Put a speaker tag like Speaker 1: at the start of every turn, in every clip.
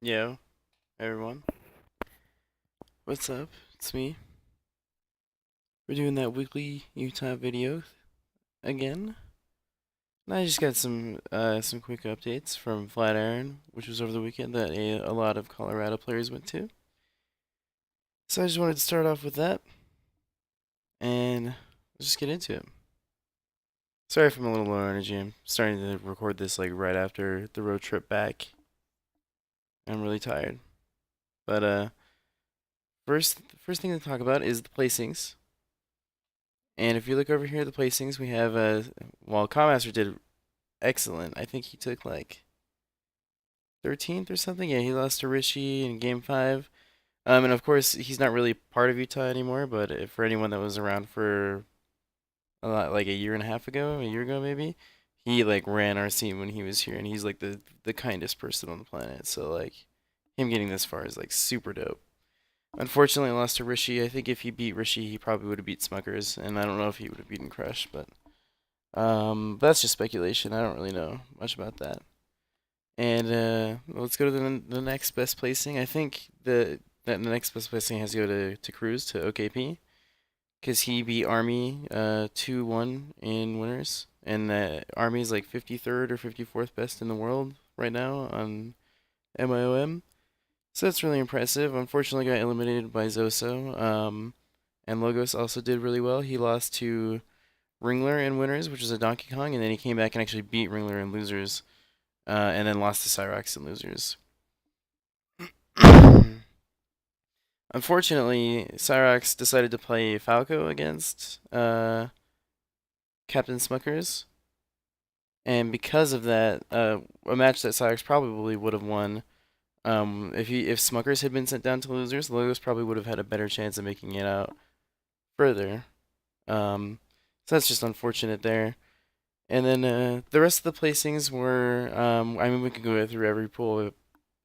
Speaker 1: Yo, everyone. What's up? It's me. We're doing that weekly Utah video again. And I just got some quick updates from Flatiron, which was over the weekend that a lot of Colorado players went to. So I just wanted to start off with that and let's just get into it. Sorry if I'm a little low energy. I'm starting to record this like right after the road trip back. I'm really tired. But first thing to talk about is the placings. And if you look over here at the placings, we have well, Commaster did excellent. I think he took like 13th or something. Yeah, he lost to Rishi in game 5. And of course, he's not really part of Utah anymore, but for anyone that was around for a lot, like a year and a half ago, a year ago maybe, he like ran our scene when he was here, and he's like the kindest person on the planet. So like him getting this far is like super dope. Unfortunately, I lost to Rishi. I think if he beat Rishi, he probably would have beat Smuckers, and I don't know if he would have beaten Crush, but that's just speculation. I don't really know much about that. And let's go to the next best placing. I think the next best placing has to go to Cruz to OKP because he beat Army 2-1 in winners, and Army is like 53rd or 54th best in the world right now on MIOM. So that's really impressive. Unfortunately, got eliminated by Zoso. And Logos also did really well. He lost to Ringler in winners, which is a Donkey Kong, and then he came back and actually beat Ringler in losers, and then lost to Cyrox in losers. Unfortunately, Cyrox decided to play Falco against Captain Smuckers, and because of that, a match that Cyrox probably would have won. If Smuckers had been sent down to losers, Logos probably would have had a better chance of making it out further. So that's just unfortunate there. And then the rest of the placings were, I mean, we could go through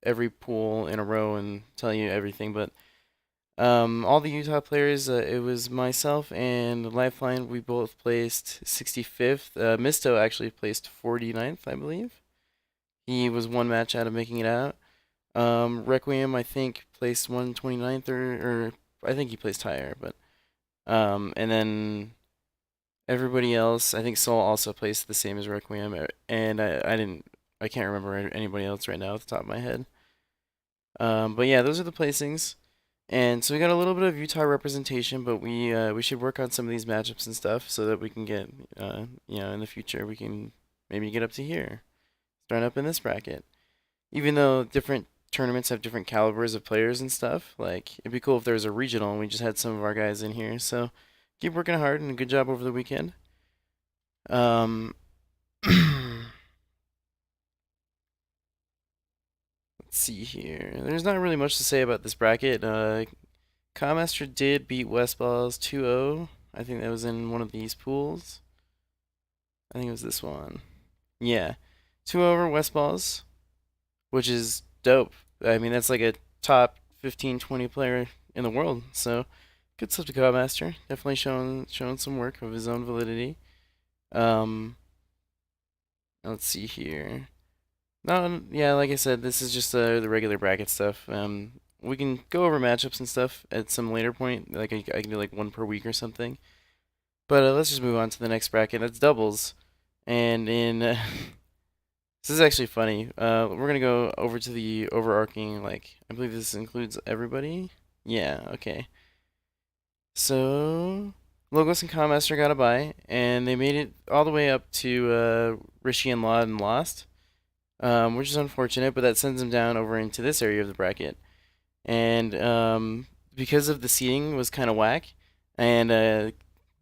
Speaker 1: every pool in a row and tell you everything, but all the Utah players, it was myself and Lifeline. We both placed 65th. Misto actually placed 49th, I believe. He was one match out of making it out. Requiem, I think, placed 129th, or I think he placed higher, but and then everybody else, I think Soul also placed the same as Requiem, and I can't remember anybody else right now off the top of my head. But yeah, those are the placings, and so we got a little bit of Utah representation, but we should work on some of these matchups and stuff so that we can get in the future we can maybe get up to here, start up in this bracket. Even though different tournaments have different calibers of players and stuff, like it'd be cool if there was a regional and we just had some of our guys in here. So keep working hard and good job over the weekend. Um, let's see here. There's not really much to say about this bracket. Commaster did beat Westballs 2-0. I think that was in one of these pools. I think it was this one. Yeah. 2 over Westballs, which is dope. I mean, that's like a top 15, 20 player in the world. So good stuff to Codemaster. Definitely showing some work of his own validity. Um, let's see here. No, yeah, like I said, this is just the regular bracket stuff. We can go over matchups and stuff at some later point. Like I can do like one per week or something. But let's just move on to the next bracket. That's doubles, and in this is actually funny. We're gonna go over to the overarching. Like I believe this includes everybody. Yeah. Okay. So Logos and Commaster got a bye, and they made it all the way up to Rishi and Laud and lost, which is unfortunate. But that sends them down over into this area of the bracket, and because of the seating was kind of whack, and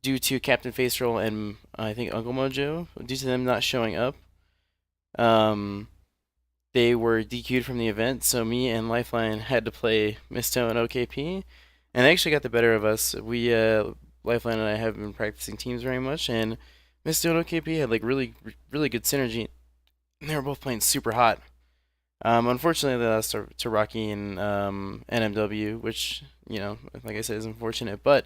Speaker 1: due to Captain Face Roll and I think Uncle Mojo, due to them not showing up, um, they were DQ'd from the event. So me and Lifeline had to play Misto and OKP, and they actually got the better of us. We Lifeline and I haven't been practicing teams very much, and Misto and OKP had like really good synergy. They were both playing super hot. Unfortunately, they lost to Rocky and NMW, which like I said, is unfortunate. But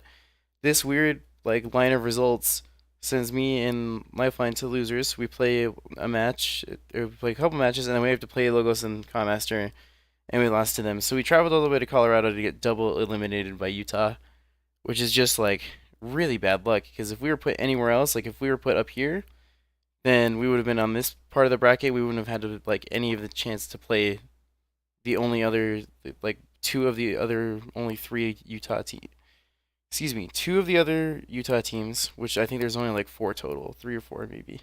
Speaker 1: this weird like line of results sends me and Lifeline to losers. We play a match, or we play a couple matches, and then we have to play Logos and Commaster and we lost to them. So we traveled all the way to Colorado to get double eliminated by Utah, which is just like really bad luck. Because if we were put anywhere else, like if we were put up here, then we would have been on this part of the bracket. We wouldn't have had to like any of the chance to play the only other like two of the other only three Utah teams. Excuse me, two of the other Utah teams, which I think there's only like four total, three or four maybe.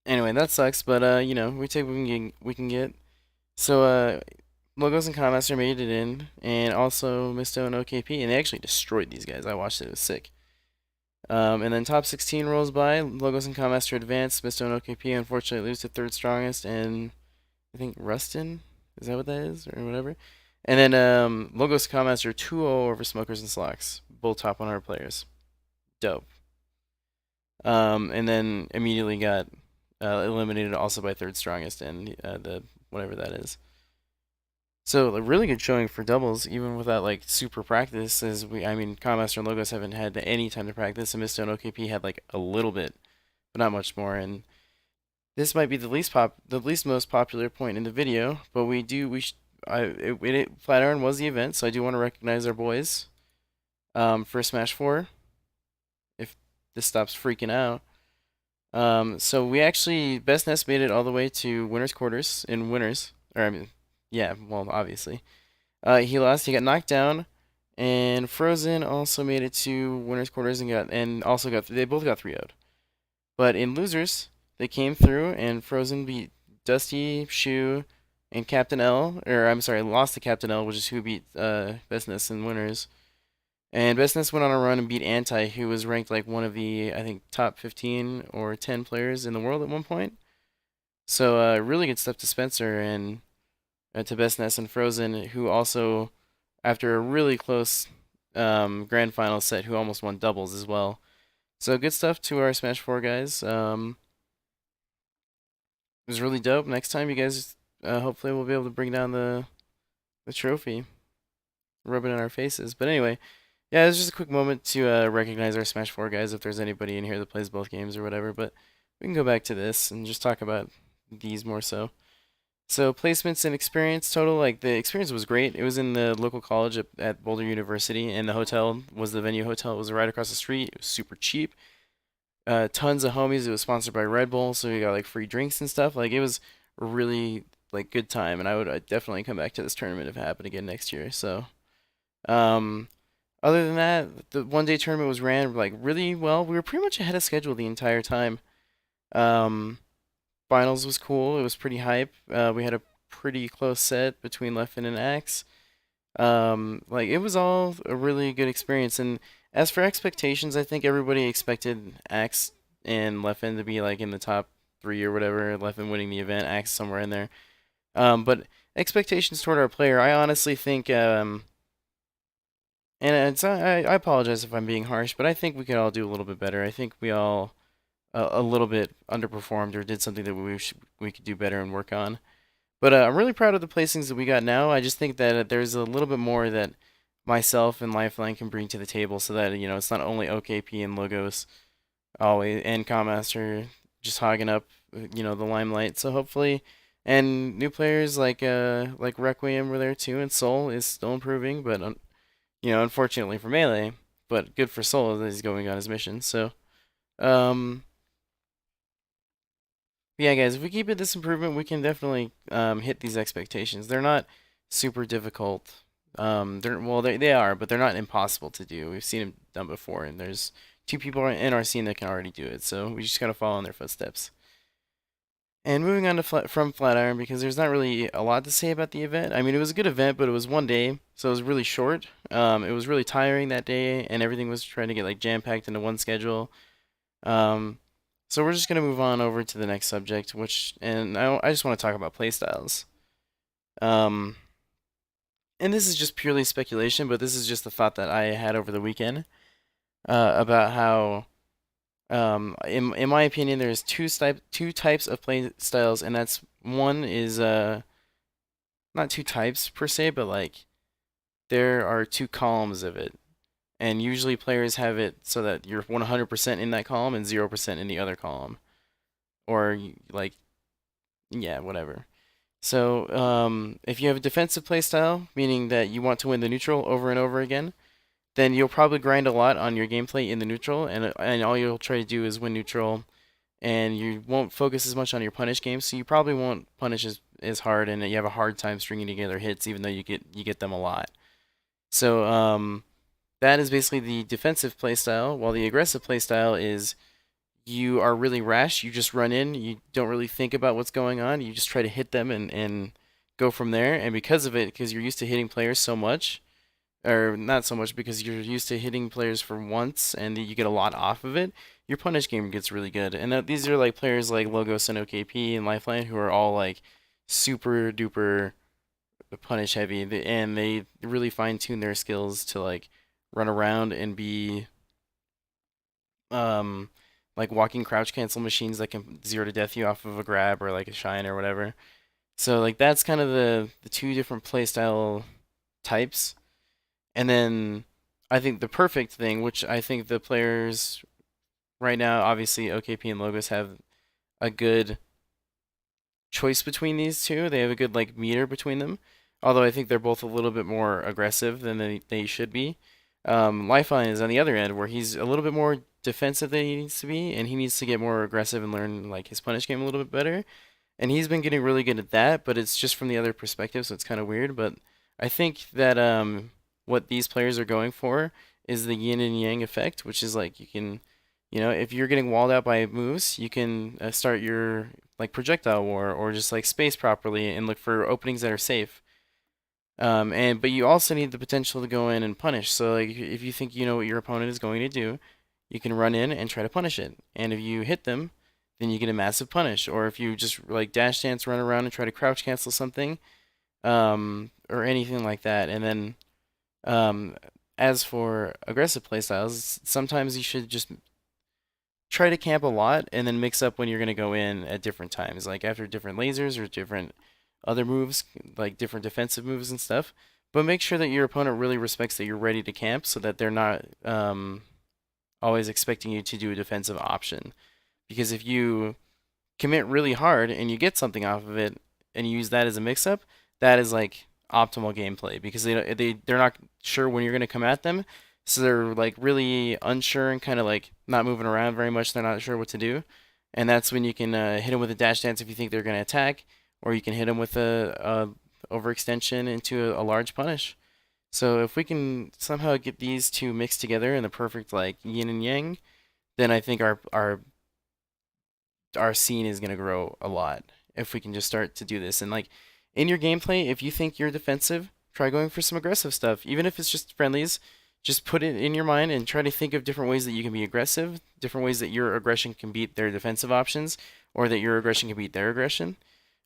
Speaker 1: Anyway, that sucks, but you know, we take what we can get. So Logos and Commaster made it in, and also Misto and OKP, and they actually destroyed these guys. I watched it; it was sick. And then top 16 rolls by. Logos and Commaster advance. Misto and OKP unfortunately lose to third strongest, and I think Rustin. Is that what that is, or whatever? And then Logos and Commaster 2-0 over Smokers and Slacks, both top 100 players. Dope. And then immediately got eliminated also by third strongest and the whatever that is. So a really good showing for doubles, even without like super practice. As I mean, Commaster and Logos haven't had any time to practice, and Misto and OKP had like a little bit, but not much more. And this might be the least most popular point in the video, but Flatiron was the event, so I do want to recognize our boys, for Smash 4. If this stops freaking out. So we actually Best Nest made it all the way to winners quarters in winners, or I mean, yeah, well obviously. He lost. He got knocked down, and Frozen also made it to winners quarters and also got they both got 3-0'd. But in losers, they came through and Frozen beat Dusty, Shu, and Captain L. Or I'm sorry, lost to Captain L, which is who beat Best Nest in winners. And Best Nest went on a run and beat Anti, who was ranked like one of the I think top 15 or 10 players in the world at one point. So really good stuff to Spencer and to Best Nest and Frozen, who also, after a really close grand final set, who almost won doubles as well. So good stuff to our Smash 4 guys. It was really dope. Next time, you guys, hopefully, we'll be able to bring down the trophy, rub it in our faces. But anyway, yeah, it was just a quick moment to recognize our Smash 4 guys if there's anybody in here that plays both games or whatever. But we can go back to this and just talk about these more so. So placements and experience total, like the experience was great. It was in the local college at Boulder University, and the hotel was the venue hotel. It was right across the street. It was super cheap. Tons of homies. It was sponsored by Red Bull, so we got like free drinks and stuff. Like it was a really like good time, and I'd definitely come back to this tournament if it happened again next year. So, um, other than that, the 1 day tournament was ran like really well. We were pretty much ahead of schedule the entire time. Um, Finals was cool. It was pretty hype. We had a pretty close set between Leffen and Axe. Like it was all a really good experience. And as for expectations, I think everybody expected Axe and Leffen to be like in the top three or whatever. Leffen winning the event, Axe somewhere in there. But expectations toward our player, I honestly think, and I apologize if I'm being harsh, but I think we could all do a little bit better. I think we all a little bit underperformed or did something that we could do better and work on. But I'm really proud of the placings that we got now. I just think that there's a little bit more that myself and Lifeline can bring to the table, so that it's not only OKP and Logos always and Commaster just hogging up the limelight. So hopefully, and new players like Requiem were there too, and Soul is still improving, but unfortunately for Melee, but good for Soul that he's going on his mission. So um. Yeah, guys, if we keep it this improvement, we can definitely hit these expectations. They're not super difficult. They are, but they're not impossible to do. We've seen them done before, and there's two people in our scene that can already do it. So we just gotta follow in their footsteps. And moving on to from Flatiron, because there's not really a lot to say about the event. I mean, it was a good event, but it was 1 day, so it was really short. It was really tiring that day, and everything was trying to get like jam packed into one schedule. Um, so we're just gonna move on over to the next subject, and I just want to talk about playstyles. Um, and this is just purely speculation, but this is just the thought that I had over the weekend about how, in my opinion, there's two types of playstyles, and that's one is not two types per se, but like there are two columns of it. And usually players have it so that you're 100% in that column and 0% in the other column. Or, like, yeah, whatever. So, if you have a defensive playstyle, meaning that you want to win the neutral over and over again, then you'll probably grind a lot on your gameplay in the neutral, and all you'll try to do is win neutral, and you won't focus as much on your punish game. So you probably won't punish as hard, and you have a hard time stringing together hits, even though you get them a lot. So, that is basically the defensive playstyle, while the aggressive playstyle is you are really rash. You just run in. You don't really think about what's going on. You just try to hit them and go from there. And because of it, because you're used to hitting players so much, or not so much because you're used to hitting players for once and you get a lot off of it, your punish game gets really good. And these are like players like Logos and OKP and Lifeline who are all like super duper punish heavy, and they really fine tune their skills to like run around and be um like walking crouch cancel machines that can zero to death you off of a grab or like a shine or whatever. So like that's kind of the two different playstyle types. And then I think the perfect thing, which I think the players right now, obviously OKP and Logos have a good choice between these two. They have a good like meter between them. Although I think they're both a little bit more aggressive than they should be. Lifeline is on the other end where he's a little bit more defensive than he needs to be, and he needs to get more aggressive and learn like his punish game a little bit better. And he's been getting really good at that, but it's just from the other perspective, so it's kind of weird. But I think that what these players are going for is the yin and yang effect, which is like you can, if you're getting walled out by moves, you can start your like projectile war or just like space properly and look for openings that are safe. But you also need the potential to go in and punish. So like if you think you know what your opponent is going to do, you can run in and try to punish it. And if you hit them, then you get a massive punish. Or if you just like dash dance, run around and try to crouch cancel something, or anything like that. And then um, as for aggressive playstyles, sometimes you should just try to camp a lot and then mix up when you're going to go in at different times, like after different lasers or different other moves, like different defensive moves and stuff. But make sure that your opponent really respects that you're ready to camp so that they're not always expecting you to do a defensive option. Because if you commit really hard and you get something off of it and you use that as a mix up, that is like optimal gameplay because they're not sure when you're going to come at them. So they're like really unsure and kind of like not moving around very much. They're not sure what to do. And that's when you can hit them with a dash dance if you think they're going to attack, or you can hit them with a overextension into a large punish. So if we can somehow get these two mixed together in the perfect like yin and yang, then I think our scene is going to grow a lot if we can just start to do this. And like in your gameplay, if you think you're defensive, try going for some aggressive stuff. Even if it's just friendlies, just put it in your mind and try to think of different ways that you can be aggressive, different ways that your aggression can beat their defensive options, or that your aggression can beat their aggression.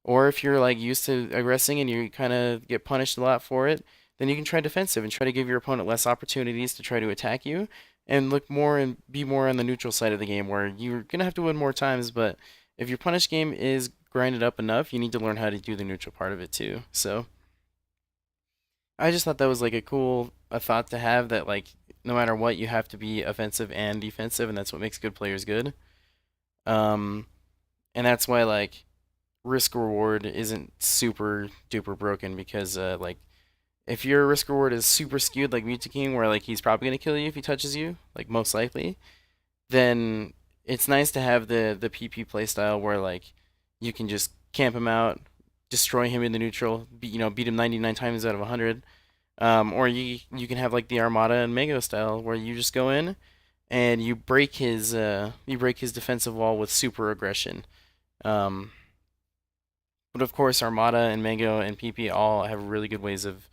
Speaker 1: Or if you're like used to aggressing and you kind of get punished a lot for it, then you can try defensive and try to give your opponent less opportunities to try to attack you and look more and be more on the neutral side of the game where you're gonna have to win more times, but if your punish game is grinded up enough, you need to learn how to do the neutral part of it too. So I just thought that was like a thought to have that like no matter what you have to be offensive and defensive, and that's what makes good players good. Um, and that's why like risk reward isn't super duper broken because like if your risk reward is super skewed like Mewtwo King where like he's probably gonna kill you if he touches you, like most likely, then it's nice to have the PP playstyle where like you can just camp him out, destroy him in the neutral, beat him 99 times out of 100. Or you can have like the Armada and Mango style where you just go in and you break his defensive wall with super aggression. Um, but of course, Armada and Mango and PP all have really good ways of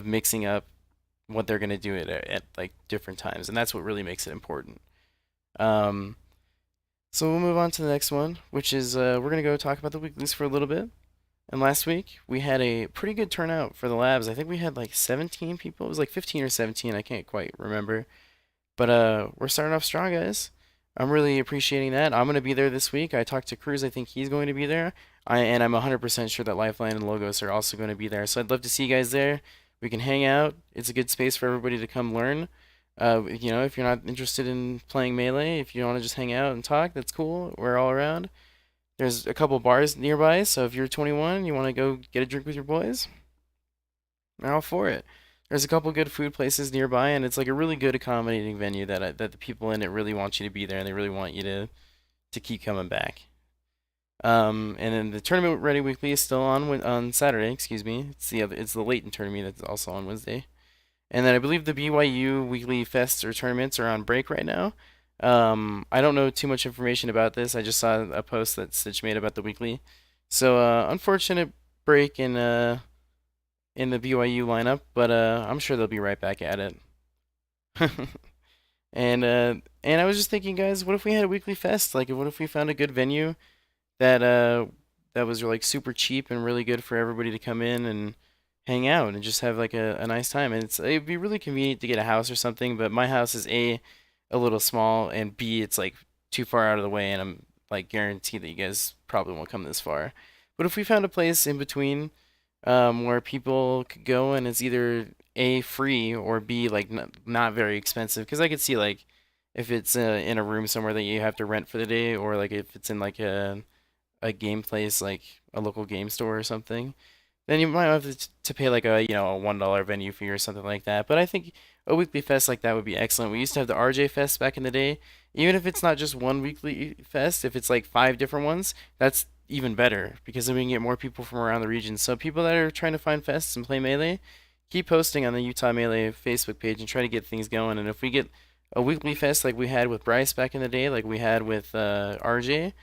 Speaker 1: mixing up what they're gonna do at like different times, and that's what really makes it important. Um, So we'll move on to the next one, which is we're gonna go talk about the weeklies for a little bit. And last week we had a pretty good turnout for the labs. I think we had like 17 people. It was like 15 or 17. I can't quite remember. But we're starting off strong, guys. I'm really appreciating that. I'm gonna be there this week. I talked to Cruz. I think he's going to be there. And I'm 100% sure that Lifeline and Logos are also going to be there. So I'd love to see you guys there. We can hang out. It's a good space for everybody to come learn. If you're not interested in playing Melee, if you want to just hang out and talk, that's cool. We're all around. There's a couple bars nearby, so if you're 21 and you want to go get a drink with your boys, I'm all for it. There's a couple good food places nearby, and it's like a really good accommodating venue that the people in it really want you to be there, and they really want you to keep coming back. And then the tournament ready weekly is still on Saturday. Excuse me. It's the Leighton tournament that's also on Wednesday. And then I believe the BYU weekly fests or tournaments are on break right now. I don't know too much information about this. I just saw a post that Stitch made about the weekly. So unfortunate break in the BYU lineup, but I'm sure they'll be right back at it. And I was just thinking, guys, what if we had a weekly fest? Like, what if we found a good venue that that was like super cheap and really good for everybody to come in and hang out and just have like a nice time. And it'd be really convenient to get a house or something, but my house is a little small, and B, it's like too far out of the way, and I'm like guaranteed that you guys probably won't come this far. But if we found a place in between where people could go and it's either A, free, or B, like not very expensive, because I could see like if it's in a room somewhere that you have to rent for the day, or like if it's in like a game place, like a local game store or something, then you might have to pay like a $1 venue fee or something like that. But I think a weekly fest like that would be excellent. We used to have the RJ Fest back in the day. Even if it's not just one weekly fest, if it's like five different ones, that's even better because then we can get more people from around the region. So people that are trying to find fests and play Melee, keep posting on the Utah Melee Facebook page and try to get things going. And if we get a weekly fest like we had with Bryce back in the day, like we had with RJ,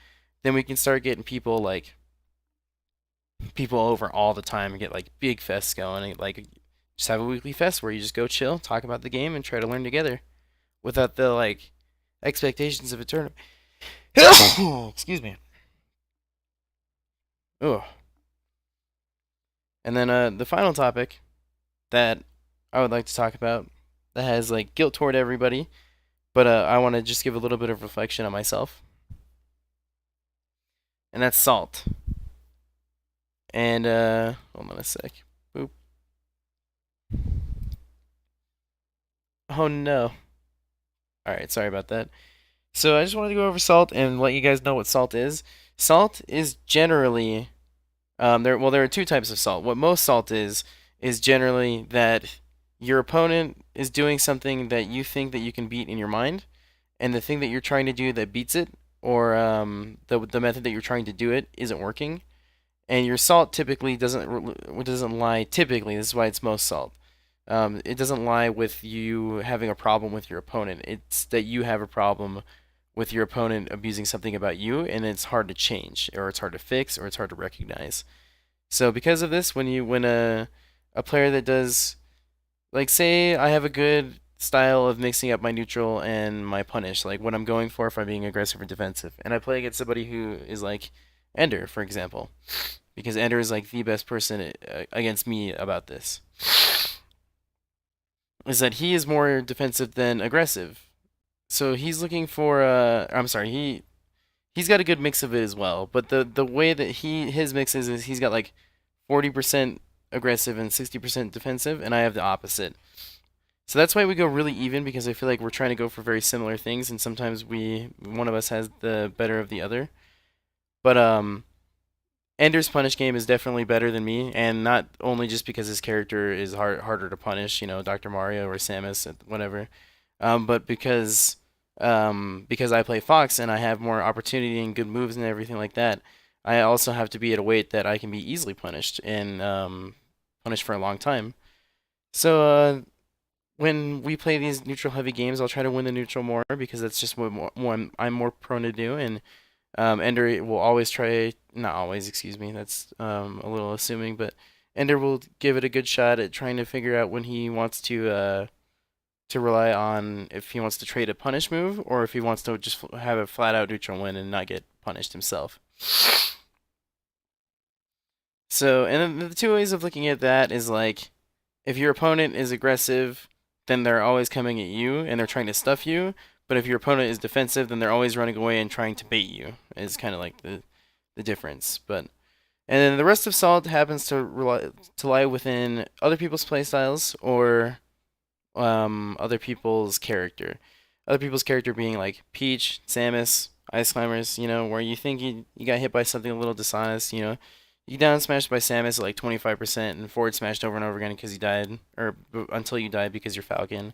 Speaker 1: then we can start getting people over all the time and get like big fests going. And, like just have a weekly fest where you just go chill, talk about the game, and try to learn together without the like expectations of a tournament. Excuse me. Oh, and then the final topic that I would like to talk about that has like guilt toward everybody, but I want to just give a little bit of reflection on myself, and that's salt. And hold on a sec. Boop. Oh no. All right, sorry about that. So I just wanted to go over salt and let you guys know what salt is. Salt is generally there are two types of salt. What most salt is generally that your opponent is doing something that you think that you can beat in your mind, and the thing that you're trying to do that beats it, or the method that you're trying to do it isn't working. And your salt typically doesn't lie. Typically, this is why it's most salt. It doesn't lie with you having a problem with your opponent. It's that you have a problem with your opponent abusing something about you, and it's hard to change, or it's hard to fix, or it's hard to recognize. So because of this, when a player that does, like, say I have a good style of mixing up my neutral and my punish, like what I'm going for if I'm being aggressive or defensive, and I play against somebody who is like Ender, for example, because Ender is like the best person against me about this, is that he is more defensive than aggressive. So he's looking for I'm sorry, he's got a good mix of it as well. But the way that his mix is he's got like 40% aggressive and 60% defensive, and I have the opposite. So that's why we go really even, because I feel like we're trying to go for very similar things, and sometimes one of us has the better of the other. But Ender's punish game is definitely better than me, and not only just because his character is harder to punish, Dr. Mario or Samus, whatever, but because I play Fox and I have more opportunity and good moves and everything like that, I also have to be at a weight that I can be easily punished and punished for a long time. So when we play these neutral heavy games, I'll try to win the neutral more because that's just what I'm more prone to do, and Ender will always try, not always, excuse me, that's a little assuming, but Ender will give it a good shot at trying to figure out when he wants to rely on if he wants to trade a punish move or if he wants to just have a flat out neutral win and not get punished himself. So, and then the two ways of looking at that is like, if your opponent is aggressive, then they're always coming at you and they're trying to stuff you. But if your opponent is defensive, then they're always running away and trying to bait you. Is kind of like the difference. But and then the rest of Salt happens to lie within other people's playstyles or other people's character. Other people's character being like Peach, Samus, Ice climbers, where you think you got hit by something a little dishonest, you down smashed by Samus at like 25% and forward smashed over and over again because you died, or until you died because you're Falcon,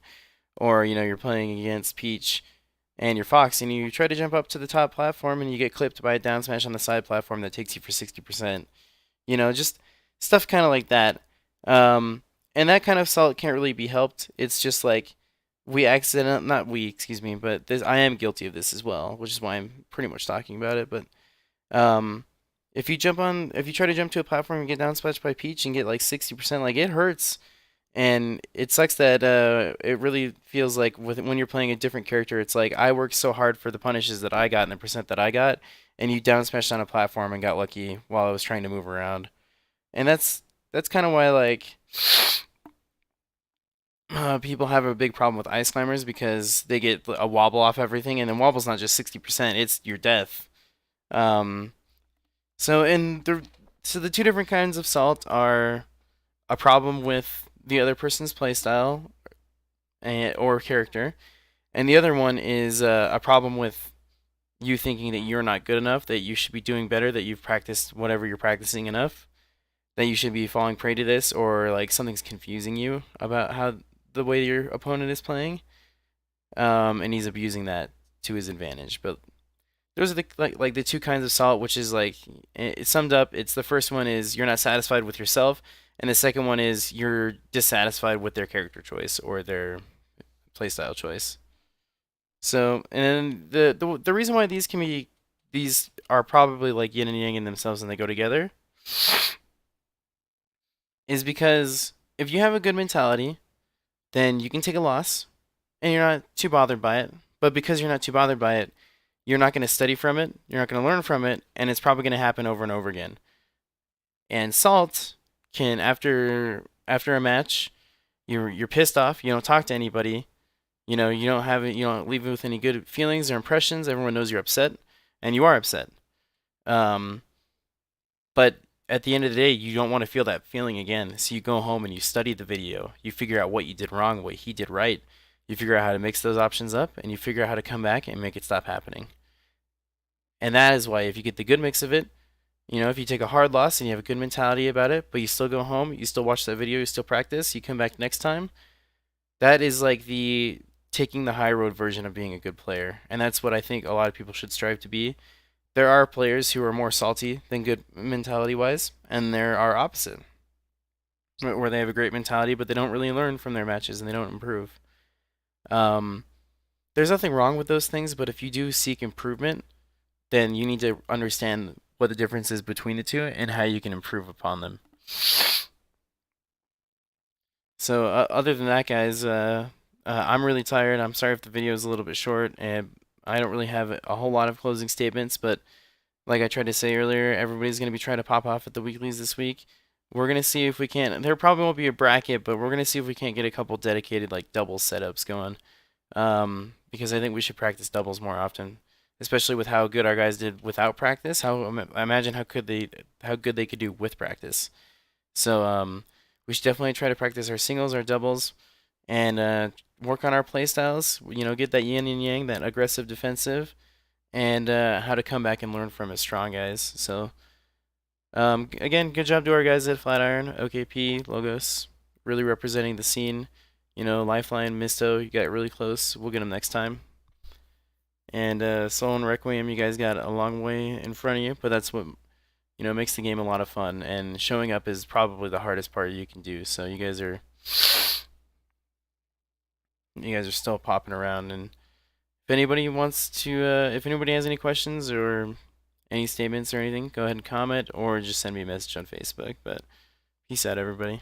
Speaker 1: or you're playing against Peach and you're Fox and you try to jump up to the top platform and you get clipped by a down smash on the side platform that takes you for 60%. Just stuff kind of like that. And that kind of salt can't really be helped. It's just like not we, excuse me, but this I am guilty of this as well, which is why I'm pretty much talking about it. But um, if you try to jump to a platform and get down splashed by Peach and get like 60%, like it hurts. And it sucks that it really feels like when you're playing a different character, it's like I worked so hard for the punishes that I got and the percent that I got, and you down smashed on a platform and got lucky while I was trying to move around. And that's kind of why like people have a big problem with ice climbers because they get a wobble off everything, and then wobble's not just 60%; it's your death. Um, so in the so the two different kinds of salt are a problem with the other person's playstyle or character, and the other one is a problem with you thinking that you're not good enough, that you should be doing better, that you've practiced whatever you're practicing enough, that you should be falling prey to this, or like something's confusing you about how the way your opponent is playing, and he's abusing that to his advantage. But those are like the two kinds of salt, which is like it summed up. It's the first one is you're not satisfied with yourself, and the second one is you're dissatisfied with their character choice or their playstyle choice. So, and then the reason why these are probably like yin and yang in themselves and they go together is because if you have a good mentality, then you can take a loss and you're not too bothered by it. But because you're not too bothered by it, you're not going to study from it, you're not going to learn from it, and it's probably going to happen over and over again. And salt can after a match, you're pissed off, you don't talk to anybody, you don't leave with any good feelings or impressions. Everyone knows you're upset, and you are upset. Um, but at the end of the day, you don't want to feel that feeling again. So you go home and you study the video. You figure out what you did wrong, what he did right. You figure out how to mix those options up, and you figure out how to come back and make it stop happening. And that is why if you get the good mix of it, if you take a hard loss and you have a good mentality about it, but you still go home, you still watch that video, you still practice, you come back next time, that is like the taking the high road version of being a good player. And that's what I think a lot of people should strive to be. There are players who are more salty than good mentality wise, and there are opposite, where they have a great mentality, but they don't really learn from their matches and they don't improve. Um, there's nothing wrong with those things, but if you do seek improvement, then you need to understand what the difference is between the two and how you can improve upon them. So, other than that, guys, I'm really tired. I'm sorry if the video is a little bit short, and I don't really have a whole lot of closing statements, but like I tried to say earlier, everybody's going to be trying to pop off at the weeklies this week. We're going to see if we can. There probably won't be a bracket, but we're going to see if we can't get a couple dedicated like double setups going. Because I think we should practice doubles more often, especially with how good our guys did without practice. I imagine how good they could do with practice. So we should definitely try to practice our singles, our doubles, and work on our play styles. Get that yin and yang, that aggressive, defensive, and how to come back and learn from it strong guys. So again, good job to our guys at Flatiron, OKP, Logos, really representing the scene. Lifeline, Misto, you got really close. We'll get them next time. And Soul and Requiem, you guys got a long way in front of you, but that's what makes the game a lot of fun. And showing up is probably the hardest part you can do. So you guys are still popping around. And if anybody wants to, if anybody has any questions or any statements or anything, go ahead and comment or just send me a message on Facebook. But peace out, everybody.